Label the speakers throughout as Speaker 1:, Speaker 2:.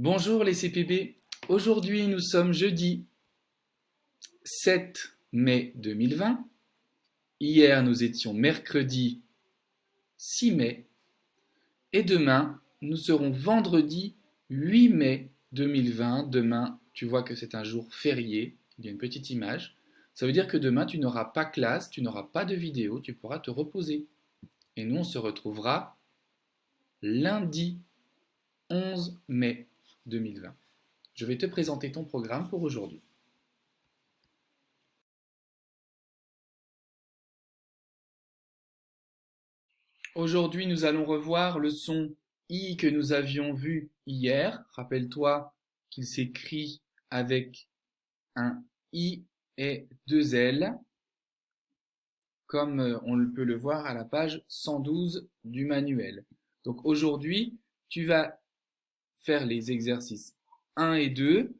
Speaker 1: Bonjour les CPB, aujourd'hui nous sommes jeudi 7 mai 2020, hier nous étions mercredi 6 mai et demain nous serons vendredi 8 mai 2020. Demain tu vois que c'est un jour férié, il y a une petite image, ça veut dire que demain tu n'auras pas classe, tu n'auras pas de vidéo, tu pourras te reposer. Et nous on se retrouvera lundi 11 mai 2020. Je vais te présenter ton programme pour aujourd'hui. Aujourd'hui, nous allons revoir le son I que nous avions vu hier. Rappelle-toi qu'il s'écrit avec un I et deux L, comme on peut le voir à la page 112 du manuel. Donc aujourd'hui, tu vas faire les exercices 1 et 2.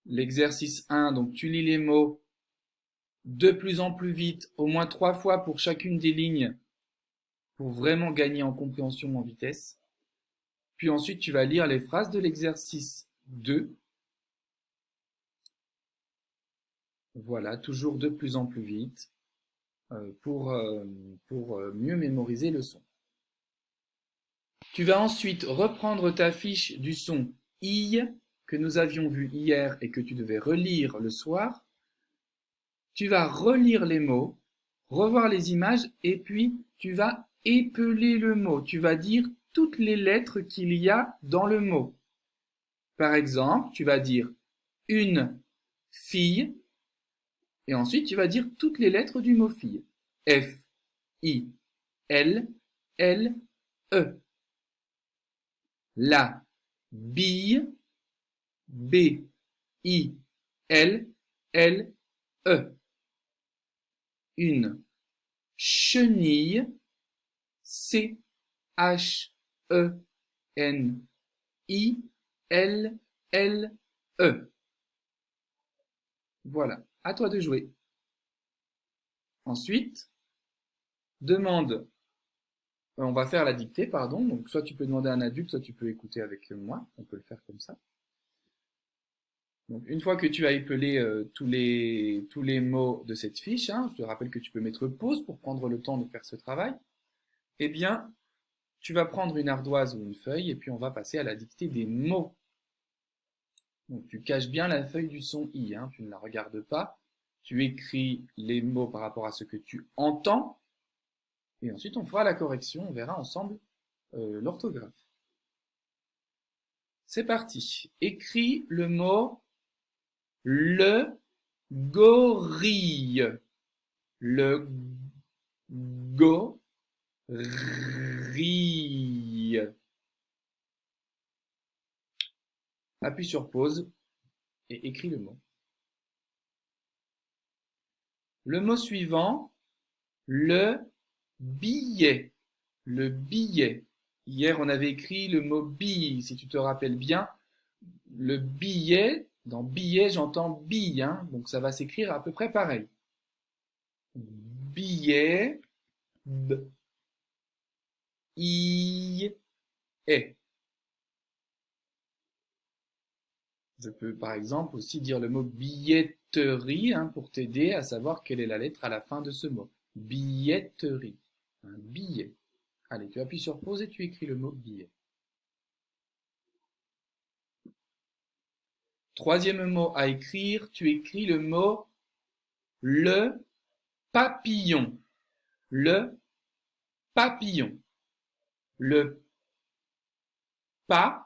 Speaker 1: L'exercice 1, donc tu lis les mots de plus en plus vite, au moins 3 fois pour chacune des lignes, pour vraiment gagner en compréhension, en vitesse. Puis ensuite, tu vas lire les phrases de l'exercice 2. Voilà, toujours de plus en plus vite pour mieux mémoriser le son. Tu vas ensuite reprendre ta fiche du son I que nous avions vu hier et que tu devais relire le soir. Tu vas relire les mots, revoir les images et puis tu vas épeler le mot. Tu vas dire toutes les lettres qu'il y a dans le mot. Par exemple, tu vas dire une fille et ensuite tu vas dire toutes les lettres du mot fille. F, I, L, L, E. La bille, B, I, L, L, E. Une chenille, C, H, E, N, I, L, L, E. Voilà, à toi de jouer. Ensuite, on va faire la dictée, pardon. Donc, soit tu peux demander à un adulte, soit tu peux écouter avec moi. On peut le faire comme ça. Donc, une fois que tu as épelé tous les mots de cette fiche, hein, je te rappelle que tu peux mettre pause pour prendre le temps de faire ce travail. Eh bien, tu vas prendre une ardoise ou une feuille et puis on va passer à la dictée des mots. Donc, tu caches bien la feuille du son I, hein, tu ne la regardes pas. Tu écris les mots par rapport à ce que tu entends. Et ensuite, on fera la correction, on verra ensemble l'orthographe. C'est parti. Écris le mot le gorille. Le gorille. Appuie sur pause et écris le mot. Le mot suivant, le billet. Le billet. Hier, on avait écrit le mot bille, si tu te rappelles bien. Le billet, dans billet, j'entends bille, hein, donc ça va s'écrire à peu près pareil. Billet, b, i, e. Je peux par exemple aussi dire le mot billetterie, hein, pour t'aider à savoir quelle est la lettre à la fin de ce mot. Billetterie, un billet. Allez, tu appuies sur pause et tu écris le mot billet. Troisième mot à écrire, tu écris le mot le papillon. Le papillon. Le papillon.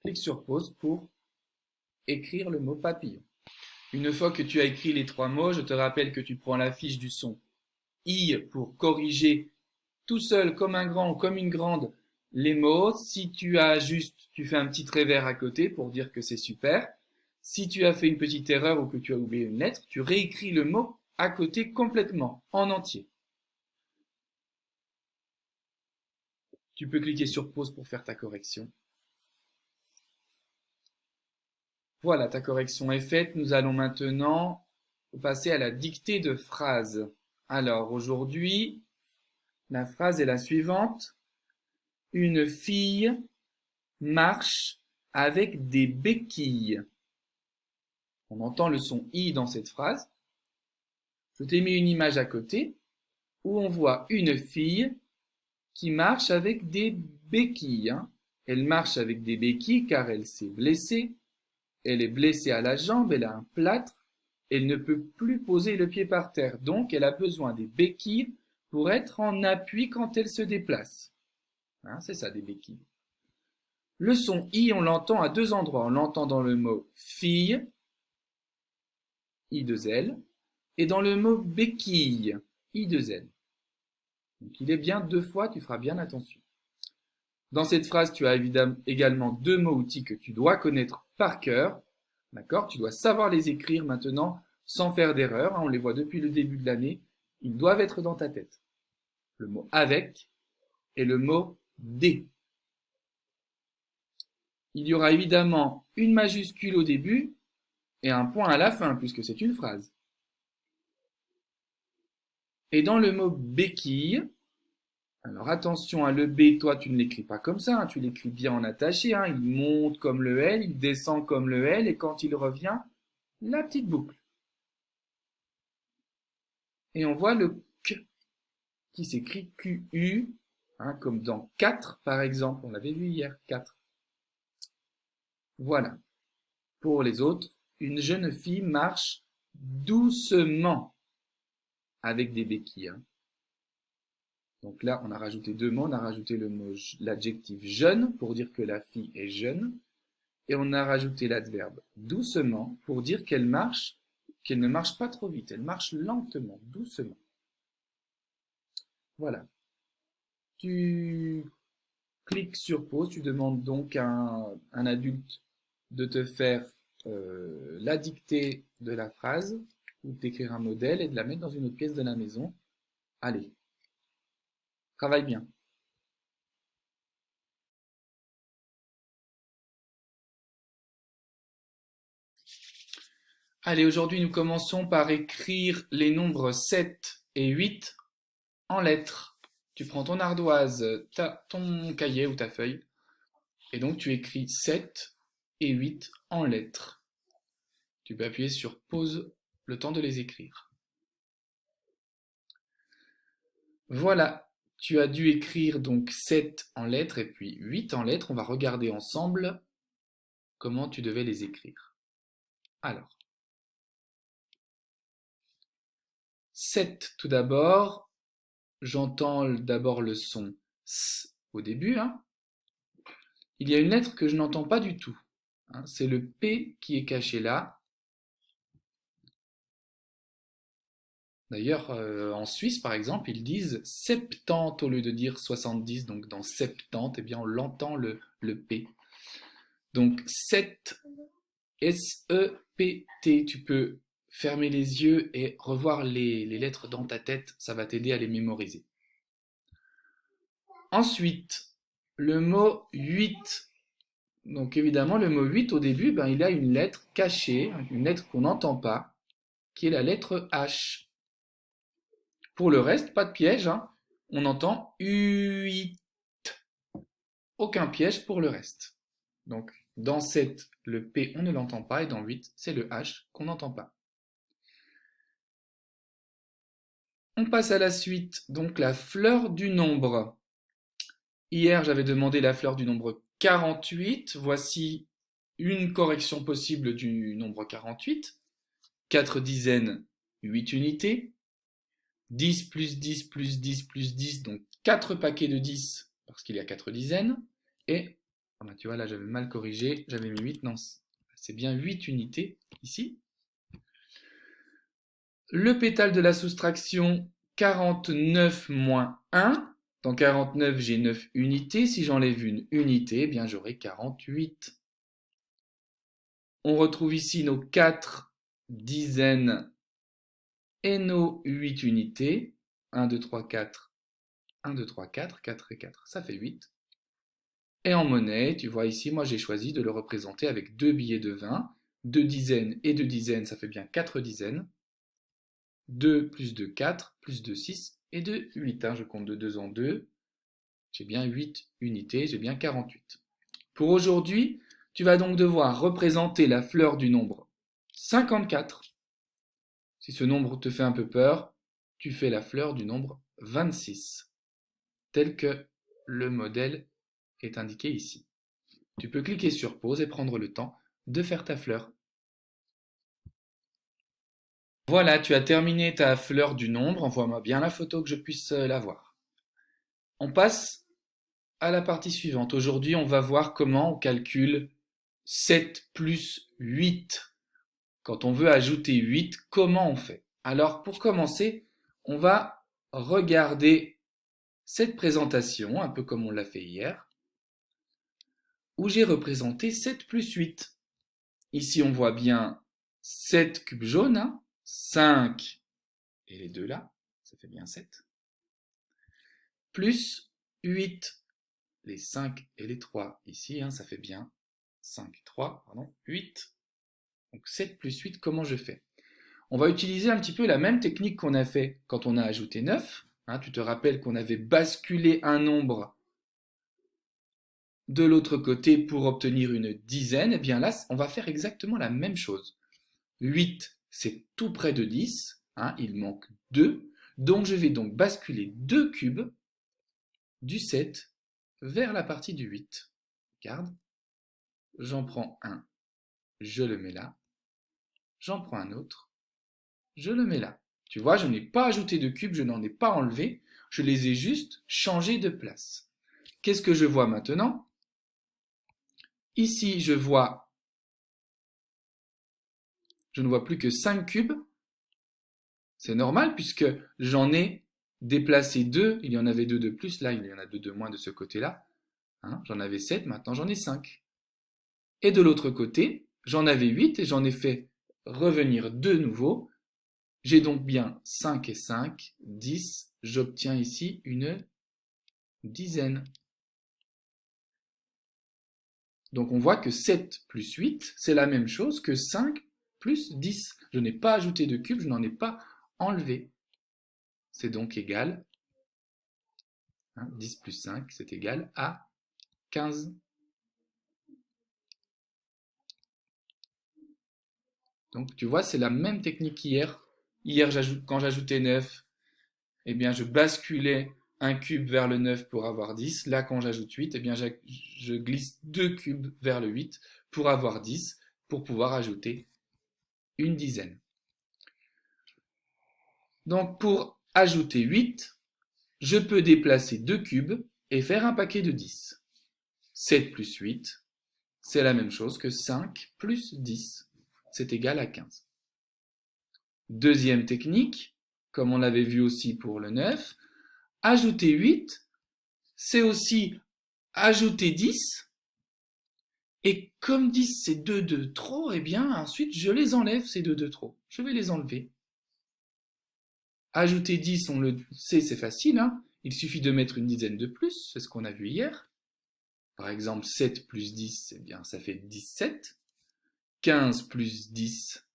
Speaker 1: Clique sur pause pour écrire le mot papillon. Une fois que tu as écrit les trois mots, je te rappelle que tu prends la fiche du son I pour corriger tout seul comme un grand ou comme une grande les mots. Si tu as juste, tu fais un petit trait vert à côté pour dire que c'est super. Si tu as fait une petite erreur ou que tu as oublié une lettre, tu réécris le mot à côté complètement, en entier. Tu peux cliquer sur pause pour faire ta correction. Voilà, ta correction est faite. Nous allons maintenant passer à la dictée de phrases. Alors aujourd'hui, la phrase est la suivante. Une fille marche avec des béquilles. On entend le son i dans cette phrase. Je t'ai mis une image à côté où on voit une fille qui marche avec des béquilles. Elle marche avec des béquilles car elle s'est blessée. Elle est blessée à la jambe, elle a un plâtre. Elle ne peut plus poser le pied par terre. Donc, elle a besoin des béquilles pour être en appui quand elle se déplace. C'est ça, des béquilles. Le son i, on l'entend à deux endroits. On l'entend dans le mot fille, i2l, et dans le mot béquille, i2l. Donc, il est bien deux fois, tu feras bien attention. Dans cette phrase, tu as également deux mots-outils que tu dois connaître par cœur. D'accord? Tu dois savoir les écrire maintenant sans faire d'erreur. On les voit depuis le début de l'année. Ils doivent être dans ta tête. Le mot avec et le mot des. Il y aura évidemment une majuscule au début et un point à la fin puisque c'est une phrase. Et dans le mot béquille, alors attention, le B, toi tu ne l'écris pas comme ça, tu l'écris bien en attaché, il monte comme le L, il descend comme le L, et quand il revient, la petite boucle. Et on voit le Q qui s'écrit QU, comme dans 4 par exemple, on l'avait vu hier, 4. Voilà. Pour les autres, une jeune fille marche doucement avec des béquilles. Donc là, on a rajouté deux mots, on a rajouté l'adjectif jeune pour dire que la fille est jeune, et on a rajouté l'adverbe doucement pour dire qu'elle ne marche pas trop vite, elle marche lentement, doucement. Voilà. Tu cliques sur pause, tu demandes donc à un adulte de te faire la dictée de la phrase, ou d'écrire un modèle et de la mettre dans une autre pièce de la maison. Allez, travaille bien. Allez, aujourd'hui, nous commençons par écrire les nombres 7 et 8 en lettres. Tu prends ton ardoise, ton cahier ou ta feuille, et donc tu écris 7 et 8 en lettres. Tu peux appuyer sur pause le temps de les écrire. Voilà, tu as dû écrire donc 7 en lettres et puis 8 en lettres. On va regarder ensemble comment tu devais les écrire. Alors, 7 tout d'abord. J'entends d'abord le son S au début. Il y a une lettre que je n'entends pas du tout. C'est le P qui est caché là. D'ailleurs, en Suisse, par exemple, ils disent 70 au lieu de dire 70. Donc dans 70, eh bien, on l'entend le P. Donc 7, S-E-P-T. Tu peux fermer les yeux et revoir les lettres dans ta tête. Ça va t'aider à les mémoriser. Ensuite, le mot 8. Donc évidemment, le mot 8 au début, il a une lettre cachée, une lettre qu'on n'entend pas, qui est la lettre H. Pour le reste, pas de piège, on entend 8. Aucun piège pour le reste. Donc dans 7, le P, on ne l'entend pas, et dans 8, c'est le H qu'on n'entend pas. On passe à la suite, donc la fleur du nombre. Hier, j'avais demandé la fleur du nombre 48. Voici une correction possible du nombre 48. 4 dizaines, 8 unités. 10 plus 10 plus 10 plus 10, donc 4 paquets de 10, parce qu'il y a 4 dizaines. Et, tu vois, là j'avais mal corrigé, j'avais mis 8, non, c'est bien 8 unités ici. Le pétale de la soustraction, 49 moins 1. Dans 49, j'ai 9 unités. Si j'enlève une unité, eh bien j'aurai 48. On retrouve ici nos 4 dizaines et nos 8 unités. 1, 2, 3, 4. 1, 2, 3, 4. 4 et 4, ça fait 8. Et en monnaie, tu vois ici, moi j'ai choisi de le représenter avec 2 billets de 20. 2 dizaines et 2 dizaines, ça fait bien 4 dizaines. 2 plus 2, 4, plus 2, 6 et 2, 8. Je compte de 2 en 2. J'ai bien 8 unités, j'ai bien 48. Pour aujourd'hui, tu vas donc devoir représenter la fleur du nombre 54. Si ce nombre te fait un peu peur, tu fais la fleur du nombre 26, tel que le modèle est indiqué ici. Tu peux cliquer sur pause et prendre le temps de faire ta fleur. Voilà, tu as terminé ta fleur du nombre. Envoie-moi bien la photo que je puisse la voir. On passe à la partie suivante. Aujourd'hui, on va voir comment on calcule 7 plus 8. Quand on veut ajouter 8, comment on fait? Alors, pour commencer, on va regarder cette présentation, un peu comme on l'a fait hier, où j'ai représenté 7 plus 8. Ici, on voit bien 7 cubes jaunes, 5 et les deux là, ça fait bien 7, plus 8, les 5 et les 3 ici, ça fait bien 5, 3, pardon, 8. Donc 7 plus 8, comment je fais? On va utiliser un petit peu la même technique qu'on a fait quand on a ajouté 9. Tu te rappelles qu'on avait basculé un nombre de l'autre côté pour obtenir une dizaine. Et bien là, on va faire exactement la même chose. 8, c'est tout près de 10. Il manque 2. Donc je vais donc basculer 2 cubes du 7 vers la partie du 8. Regarde. J'en prends un, je le mets là. J'en prends un autre, je le mets là. Tu vois, je n'ai pas ajouté de cubes, je n'en ai pas enlevé, je les ai juste changés de place. Qu'est-ce que je vois maintenant? Ici, je ne vois plus que 5 cubes. C'est normal puisque j'en ai déplacé 2, il y en avait 2 de plus, là il y en a 2 de moins de ce côté-là. J'en avais 7, maintenant j'en ai 5. Et de l'autre côté, j'en avais 8 et j'en ai fait revenir 2 nouveaux. J'ai donc bien 5 et 5, 10. J'obtiens ici une dizaine. Donc on voit que 7 plus 8, c'est la même chose que 5 plus 10. Je n'ai pas ajouté de cube, je n'en ai pas enlevé. C'est donc égal, 10 plus 5, c'est égal à 15. Donc tu vois, c'est la même technique qu'hier. Hier, quand j'ajoutais 9, eh bien, je basculais un cube vers le 9 pour avoir 10. Là, quand j'ajoute 8, eh bien, je glisse 2 cubes vers le 8 pour avoir 10, pour pouvoir ajouter une dizaine. Donc, pour ajouter 8, je peux déplacer 2 cubes et faire un paquet de 10. 7 plus 8, c'est la même chose que 5 plus 10. C'est égal à 15. Deuxième technique, comme on l'avait vu aussi pour le 9, ajouter 8, c'est aussi ajouter 10. Et comme 10 c'est 2 de trop, eh bien ensuite je les enlève ces 2 de trop. Je vais les enlever. Ajouter 10, on le sait, c'est facile. Il suffit de mettre une dizaine de plus, c'est ce qu'on a vu hier. Par exemple, 7 plus 10, eh bien, ça fait 17. 15 plus 10,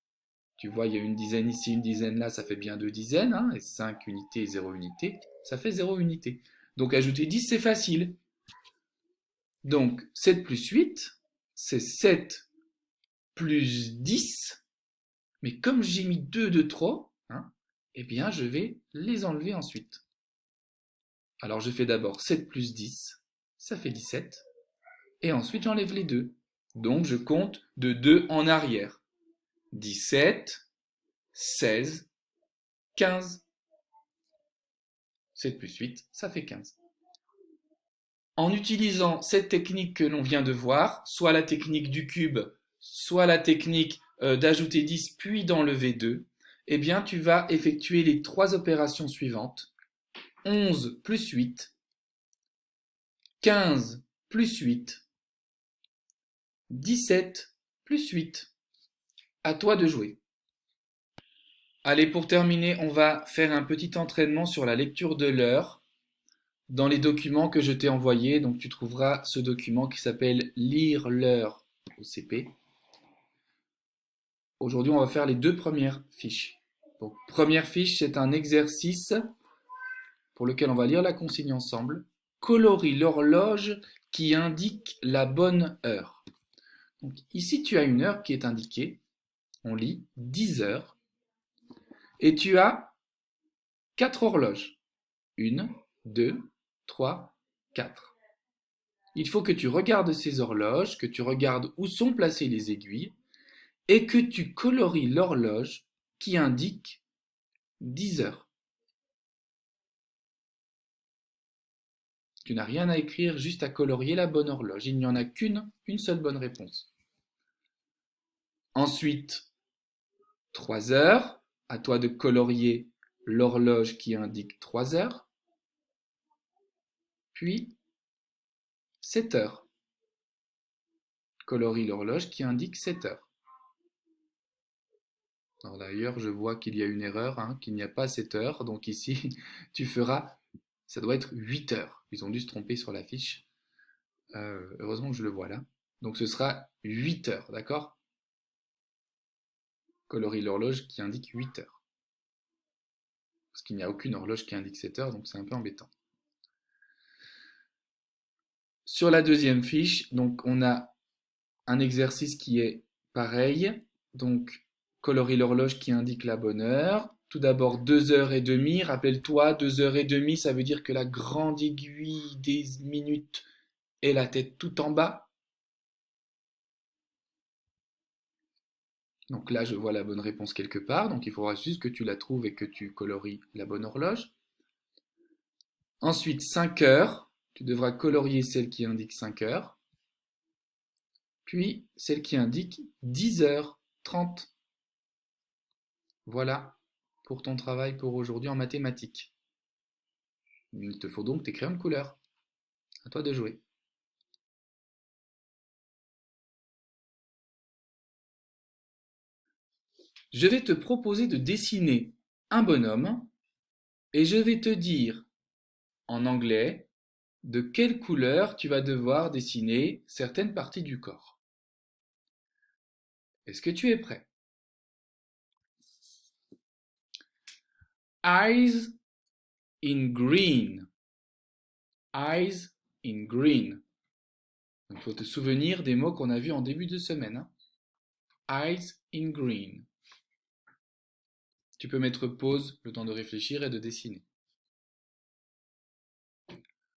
Speaker 1: tu vois, il y a une dizaine ici, une dizaine là, ça fait bien 2 dizaines. Et 5 unités, 0 unité, ça fait 0 unité. Donc ajouter 10, c'est facile. Donc 7 plus 8, c'est 7 plus 10. Mais comme j'ai mis 2 de trop, eh bien je vais les enlever ensuite. Alors je fais d'abord 7 plus 10, ça fait 17. Et ensuite j'enlève les 2. Donc je compte de 2 en arrière. 17, 16, 15. 7 plus 8, ça fait 15. En utilisant cette technique que l'on vient de voir, soit la technique du cube, soit la technique d'ajouter 10 puis d'enlever 2, eh bien tu vas effectuer les 3 opérations suivantes. 11 plus 8, 15 plus 8, 17 plus 8. À toi de jouer. Allez, pour terminer, on va faire un petit entraînement sur la lecture de l'heure dans les documents que je t'ai envoyés. Donc tu trouveras ce document qui s'appelle Lire l'heure au CP. Aujourd'hui, on va faire les 2 premières fiches. Donc, première fiche, c'est un exercice pour lequel on va lire la consigne ensemble. Colorie l'horloge qui indique la bonne heure. Donc, ici, tu as une heure qui est indiquée. On lit 10 heures. Et tu as 4 horloges. 1, 2, 3, 4. Il faut que tu regardes ces horloges, que tu regardes où sont placées les aiguilles et que tu colories l'horloge qui indique 10 heures. Tu n'as rien à écrire, juste à colorier la bonne horloge. Il n'y en a une seule bonne réponse. Ensuite, 3 heures. À toi de colorier l'horloge qui indique 3 heures. Puis, 7 heures. Colorie l'horloge qui indique 7 heures. Alors d'ailleurs, je vois qu'il y a une erreur, hein, qu'il n'y a pas 7 heures. Donc ici, tu feras, ça doit être 8 heures. Ils ont dû se tromper sur la fiche. Heureusement que je le vois là. Donc ce sera 8 heures, d'accord? Colorie l'horloge qui indique 8 heures. Parce qu'il n'y a aucune horloge qui indique 7 heures, donc c'est un peu embêtant. Sur la deuxième fiche, donc on a un exercice qui est pareil. Donc colorie l'horloge qui indique la bonne heure. Tout d'abord 2h30. Rappelle-toi, 2h30, ça veut dire que la grande aiguille des minutes est la tête tout en bas. Donc là, je vois la bonne réponse quelque part. Donc il faudra juste que tu la trouves et que tu colories la bonne horloge. Ensuite, 5 heures. Tu devras colorier celle qui indique 5 heures. Puis celle qui indique 10h30. Voilà pour ton travail pour aujourd'hui en mathématiques. Il te faut donc tes crayons de couleur. À toi de jouer. Je vais te proposer de dessiner un bonhomme et je vais te dire en anglais de quelle couleur tu vas devoir dessiner certaines parties du corps. Est-ce que tu es prêt? Eyes in green. Eyes in green. Il faut te souvenir des mots qu'on a vus en début de semaine. Hein. Eyes in green. Tu peux mettre pause, le temps de réfléchir et de dessiner.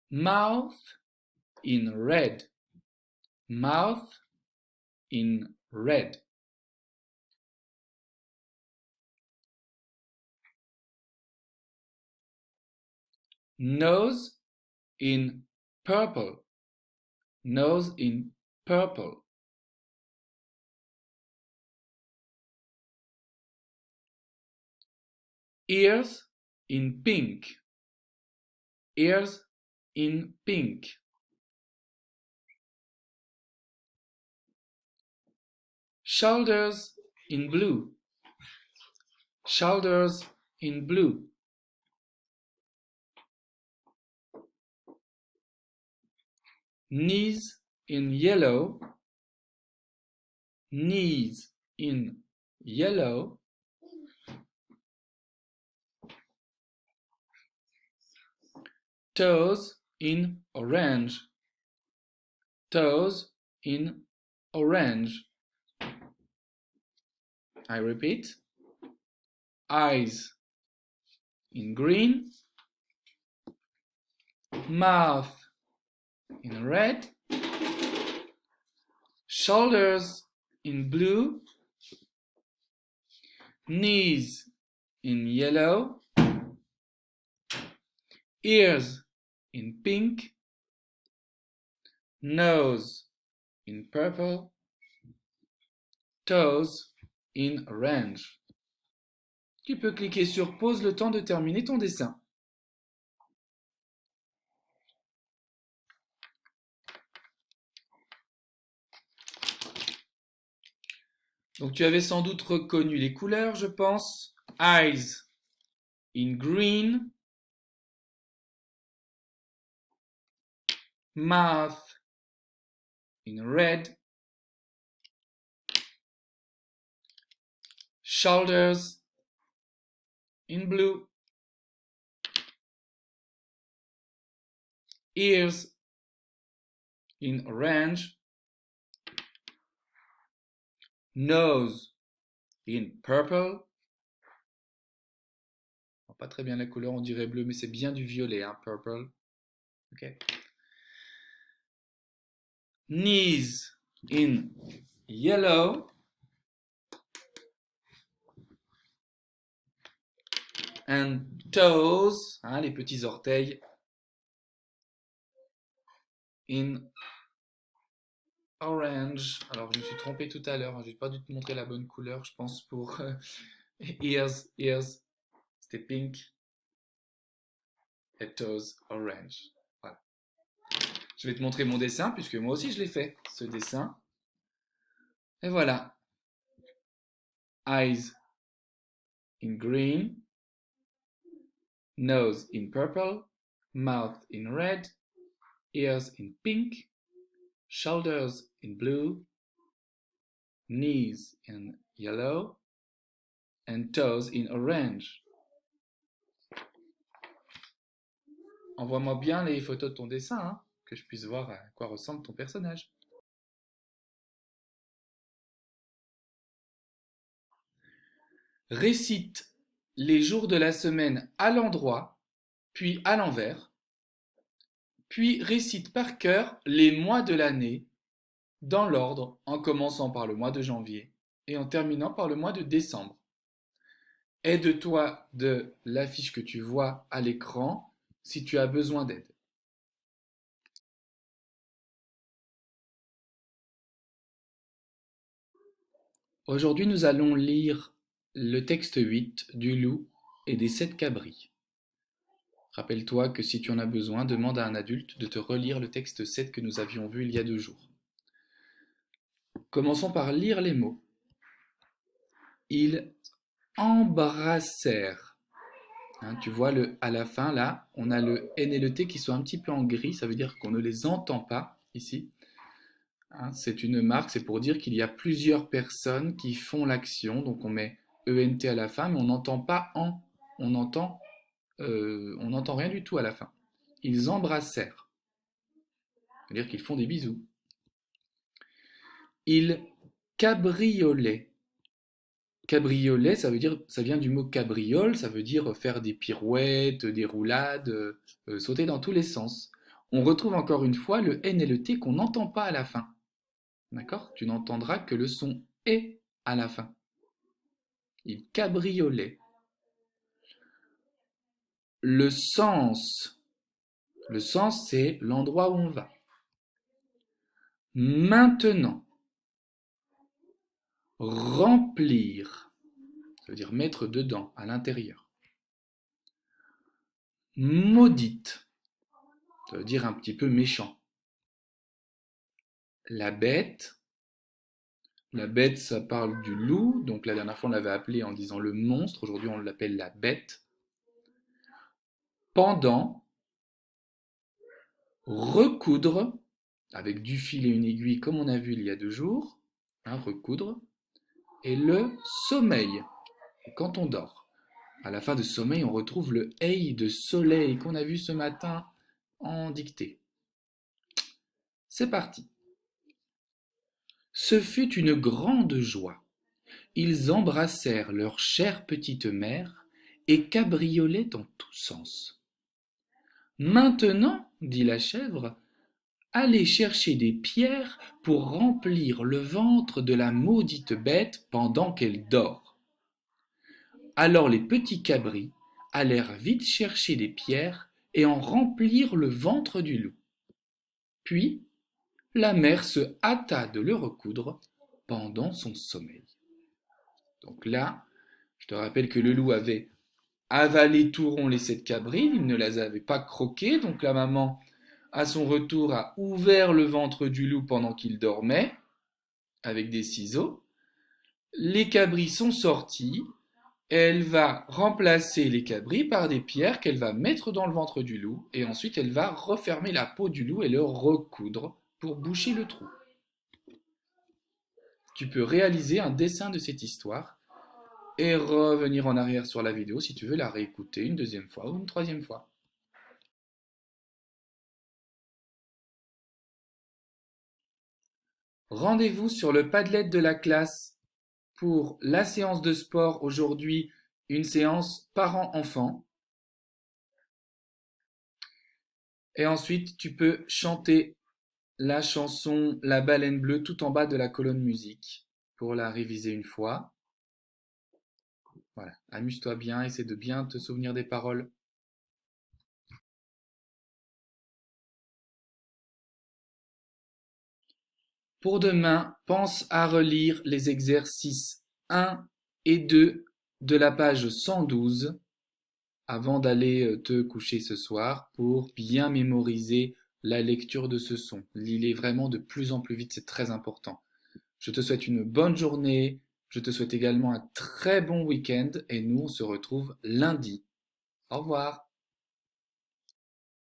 Speaker 1: Mouth in red. Mouth in red. Nose in purple. Nose in purple. Ears in pink. Ears in pink. Shoulders in blue. Shoulders in blue. Knees in yellow. Knees in yellow. Toes in orange. Toes in orange. I repeat. Eyes in green. Mouth in red. Shoulders in blue. Knees in yellow. Ears in pink. Nose in purple. Toes in orange. Tu peux cliquer sur pause le temps de terminer ton dessin. Donc tu avais sans doute reconnu les couleurs, je pense. Eyes in green. Mouth in red. Shoulders in blue. Ears in orange. Nose in purple. Pas très bien la couleur, on dirait bleu, mais c'est bien du violet, hein, purple. Okay. Knees in yellow. And toes, hein, les petits orteils, in orange. Alors, je me suis trompé tout à l'heure, hein, j'ai pas dû te montrer la bonne couleur, je pense, pour ears, c'était pink. Et toes, orange. Voilà. Je vais te montrer mon dessin, puisque moi aussi je l'ai fait, ce dessin. Et voilà. Eyes in green. Nose in purple. Mouth in red. Ears in pink. Shoulders in blue. Knees in yellow. And toes in orange. Envoie-moi bien les photos de ton dessin, hein, que je puisse voir à quoi ressemble ton personnage. Récite les jours de la semaine à l'endroit, puis à l'envers, puis récite par cœur les mois de l'année, dans l'ordre, en commençant par le mois de janvier et en terminant par le mois de décembre. Aide-toi de l'affiche que tu vois à l'écran si tu as besoin d'aide. Aujourd'hui, nous allons lire le texte 8 du loup et des 7 cabris. Rappelle-toi que si tu en as besoin, demande à un adulte de te relire le texte 7 que nous avions vu il y a 2 jours. Commençons par lire les mots. Ils embrassèrent. Hein, tu vois, à la fin, là, on a le N et le T qui sont un petit peu en gris, ça veut dire qu'on ne les entend pas ici. Hein, c'est une marque, c'est pour dire qu'il y a plusieurs personnes qui font l'action, donc on met ENT à la fin, mais on n'entend pas en, on n'entend rien du tout à la fin. Ils embrassèrent, c'est-à-dire qu'ils font des bisous. Ils cabriolaient. Cabriolet, ça vient du mot cabriole, ça veut dire faire des pirouettes, des roulades, sauter dans tous les sens. On retrouve encore une fois le N et le T qu'on n'entend pas à la fin. D'accord? Tu n'entendras que le son E à la fin. Il cabriolait. Le sens, c'est l'endroit où on va. Maintenant. Remplir, ça veut dire mettre dedans, à l'intérieur. Maudite, ça veut dire un petit peu méchant. La bête, ça parle du loup, donc la dernière fois on l'avait appelé en disant le monstre, aujourd'hui on l'appelle la bête. Pendant, recoudre, avec du fil et une aiguille comme on a vu il y a 2 jours, hein, recoudre, et le sommeil, quand on dort. À la fin de sommeil, on retrouve le hey de soleil qu'on a vu ce matin en dictée. C'est parti. Ce fut une grande joie. Ils embrassèrent leur chère petite mère et cabriolaient dans tous sens. Maintenant, dit la chèvre, allez chercher des pierres pour remplir le ventre de la maudite bête pendant qu'elle dort. Alors les petits cabris allèrent vite chercher des pierres et en remplir le ventre du loup. Puis, la mère se hâta de le recoudre pendant son sommeil. Donc là, je te rappelle que le loup avait avalé tout rond les 7 cabris, il ne les avait pas croqués, donc la maman, à son retour, a ouvert le ventre du loup pendant qu'il dormait, avec des ciseaux. Les cabris sont sortis, et elle va remplacer les cabris par des pierres qu'elle va mettre dans le ventre du loup, et ensuite elle va refermer la peau du loup et le recoudre pour boucher le trou. Tu peux réaliser un dessin de cette histoire et revenir en arrière sur la vidéo si tu veux la réécouter une deuxième fois ou une troisième fois. Rendez-vous sur le Padlet de la classe pour la séance de sport aujourd'hui, une séance parents-enfants. Et ensuite, tu peux chanter la chanson La baleine bleue tout en bas de la colonne musique pour la réviser une fois. Voilà, amuse-toi bien, essaie de bien te souvenir des paroles. Pour demain, pense à relire les exercices 1 et 2 de la page 112 avant d'aller te coucher ce soir pour bien mémoriser la lecture de ce son. Lis-les vraiment de plus en plus vite, c'est très important. Je te souhaite une bonne journée, je te souhaite également un très bon week-end et nous on se retrouve lundi. Au revoir.